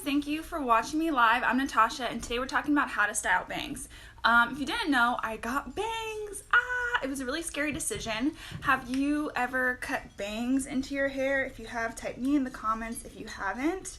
thank you for watching me live. I'm Natasha, and today we're talking about how to style bangs. If you didn't know, I got bangs. It was a really scary decision. Have you ever cut bangs into your hair? If you have, type me in the comments. If you haven't,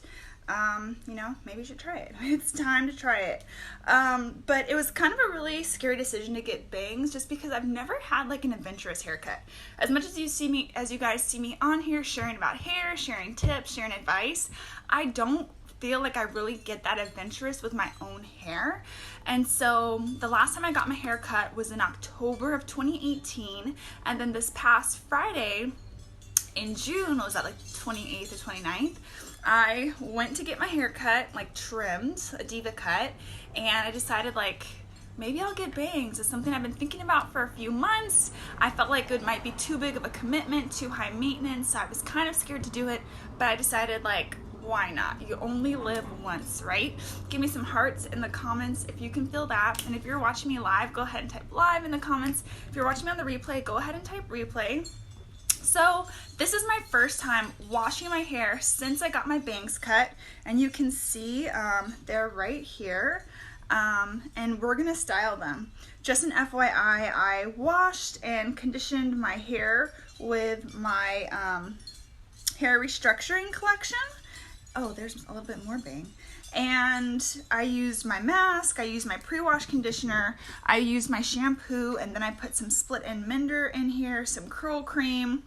maybe you should try it. It's time to try it. But it was kind of a really scary decision to get bangs just because I've never had like an adventurous haircut. as much as you guys see me on here sharing about hair, sharing tips, sharing advice, I don't feel like I really get that adventurous with my own hair. And so the last time I got my hair cut was in October of 2018, and then this past Friday in June, was that like 28th or 29th, I went to get my hair cut, like trimmed, a diva cut, and I decided like maybe I'll get bangs. It's something I've been thinking about for a few months. I felt like it might be too big of a commitment, too high maintenance, so I was kind of scared to do it, but I decided like, why not? You only live once, right? Give me some hearts in the comments if you can feel that. And if you're watching me live, go ahead and type live in the comments. If you're watching me on the replay, go ahead and type replay. So this is my first time washing my hair since I got my bangs cut, and you can see they're right here, and we're gonna style them. Just an FYI, I washed and conditioned my hair with my hair restructuring collection. Oh, there's a little bit more bang. And I used my mask, I used my pre-wash conditioner, I used my shampoo, and then I put some split end mender in here, some curl cream,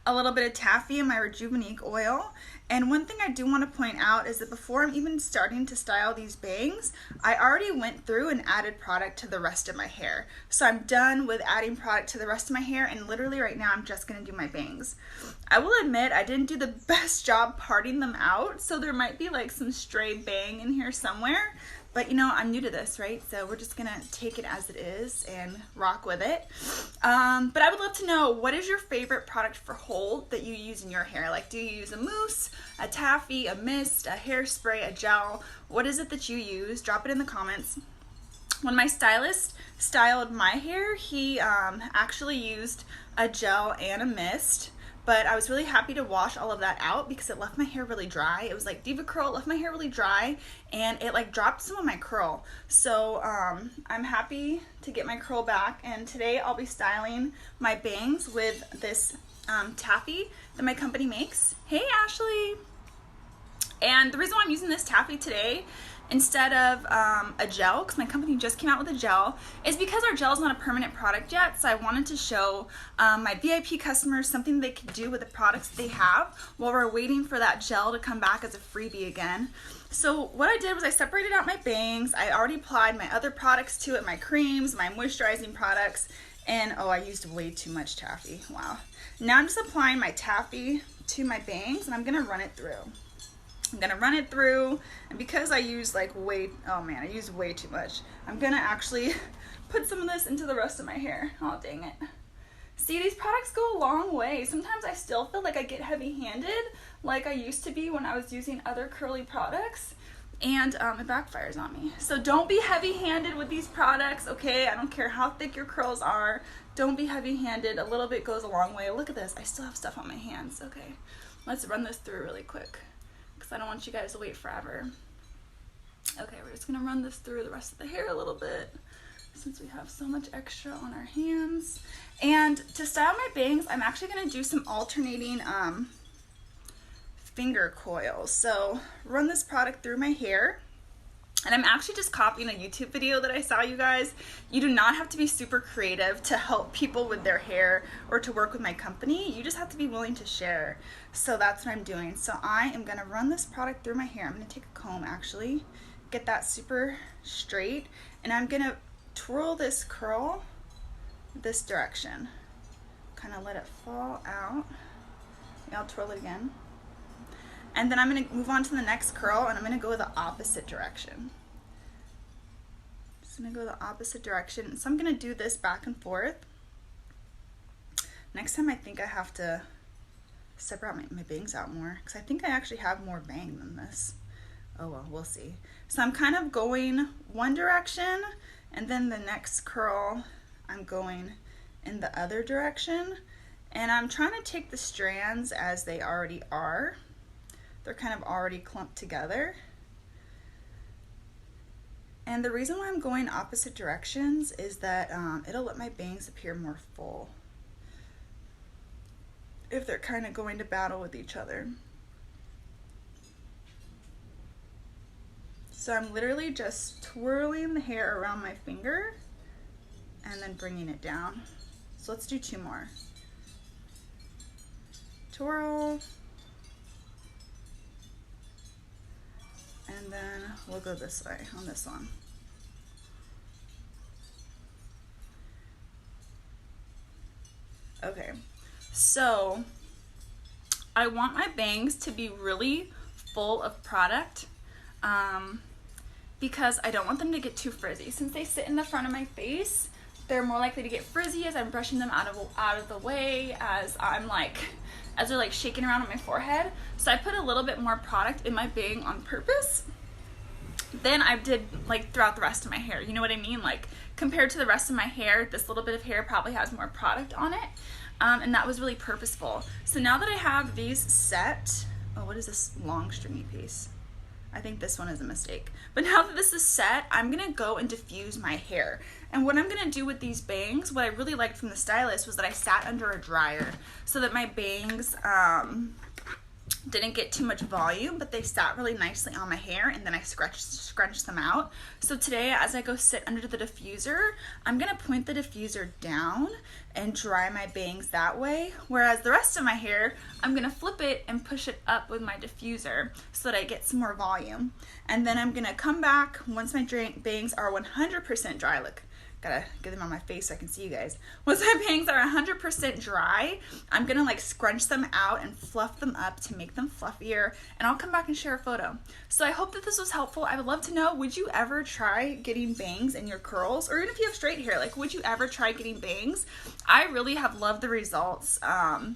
a little bit of taffy, and my Rejuvenate oil. And one thing I do want to point out is that before I'm even starting to style these bangs, I already went through and added product to the rest of my hair. So I'm done with adding product to the rest of my hair, and literally right now I'm just going to do my bangs. I will admit I didn't do the best job parting them out, so there might be like some stray bang in here somewhere. But you know, I'm new to this, right? So we're just gonna take it as it is and rock with it. But I would love to know, what is your favorite product for hold that you use in your hair? Like, do you use a mousse, a taffy, a mist, a hairspray, a gel? What is it that you use? Drop it in the comments. When my stylist styled my hair, he actually used a gel and a mist. But I was really happy to wash all of that out because it left my hair really dry. It was like Diva Curl, it left my hair really dry, and it like dropped some of my curl. So I'm happy to get my curl back, and today I'll be styling my bangs with this taffy that my company makes. Hey Ashley! And the reason why I'm using this taffy today instead of a gel, because my company just came out with a gel, is because our gel is not a permanent product yet. So I wanted to show my VIP customers something they could do with the products they have while we're waiting for that gel to come back as a freebie again. So what I did was I separated out my bangs. I already applied my other products to it, my creams, my moisturizing products, and oh, I used way too much taffy. Wow. Now I'm just applying my taffy to my bangs, and I'm gonna run it through. I'm gonna run it through, and because I use I used way too much, I'm gonna actually put some of this into the rest of my hair. Oh, dang it. See, these products go a long way. Sometimes I still feel like I get heavy-handed like I used to be when I was using other curly products, and it backfires on me. So don't be heavy-handed with these products, okay? I don't care how thick your curls are. Don't be heavy-handed. A little bit goes a long way. Look at this. I still have stuff on my hands. Okay, let's run this through really quick, because I don't want you guys to wait forever. Okay, we're just gonna run this through the rest of the hair a little bit since we have so much extra on our hands. And to style my bangs, I'm actually gonna do some alternating finger coils. So run this product through my hair. And I'm actually just copying a YouTube video that I saw, you guys. You do not have to be super creative to help people with their hair or to work with my company. You just have to be willing to share. So that's what I'm doing. So I am gonna run this product through my hair. I'm gonna take a comb actually, get that super straight, and I'm gonna twirl this curl this direction. Kind of let it fall out. Yeah, I'll twirl it again. And then I'm going to move on to the next curl, and I'm going to go the opposite direction. Just going to go the opposite direction. So I'm going to do this back and forth. Next time I think I have to separate my bangs out more, because I think I actually have more bang than this. Oh well, we'll see. So I'm kind of going one direction, and then the next curl I'm going in the other direction. And I'm trying to take the strands as they already are. they're kind of already clumped together. And the reason why I'm going opposite directions is that it'll let my bangs appear more full if they're kind of going to battle with each other. So I'm literally just twirling the hair around my finger and then bringing it down. So let's do 2 more. Twirl. And then we'll go this way on this one. Okay, so I want my bangs to be really full of product because I don't want them to get too frizzy. Since they sit in the front of my face, they're more likely to get frizzy as I'm brushing them out of the way, as they're like shaking around on my forehead. So I put a little bit more product in my bang on purpose than I did like throughout the rest of my hair. You know what I mean? Like compared to the rest of my hair, this little bit of hair probably has more product on it. And that was really purposeful. So now that I have these set, oh, what is this long stringy piece? I think this one is a mistake. But now that this is set, I'm gonna go and diffuse my hair. And what I'm gonna do with these bangs, what I really liked from the stylist was that I sat under a dryer so that my bangs didn't get too much volume, but they sat really nicely on my hair, and then I scrunched them out. So today, as I go sit under the diffuser, I'm gonna point the diffuser down and dry my bangs that way, whereas the rest of my hair, I'm gonna flip it and push it up with my diffuser so that I get some more volume. And then I'm gonna come back once my bangs are 100% dry. Look, gotta get them on my face so I can see you guys. Once my bangs are 100% dry, I'm gonna like scrunch them out and fluff them up to make them fluffier, and I'll come back and share a photo. So I hope that this was helpful. I would love to know, would you ever try getting bangs in your curls? Or even if you have straight hair, like would you ever try getting bangs? I really have loved the results,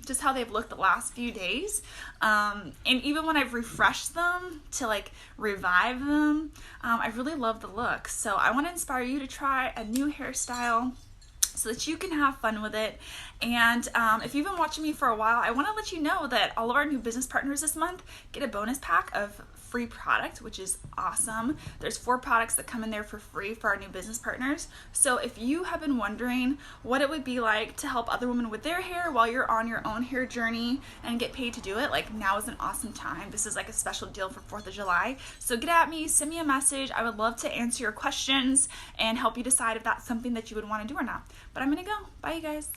just how they've looked the last few days. And even when I've refreshed them to like revive them, I really love the look. So I want to inspire you to try a new hairstyle so that you can have fun with it. And if you've been watching me for a while, I want to let you know that all of our new business partners this month get a bonus pack of free product, which is awesome. There's 4 products that come in there for free for our new business partners. So if you have been wondering what it would be like to help other women with their hair while you're on your own hair journey and get paid to do it, like now is an awesome time. This is like a special deal for 4th of July. So get at me, send me a message. I would love to answer your questions and help you decide if that's something that you would want to do or not. But I'm gonna go. Bye, you guys.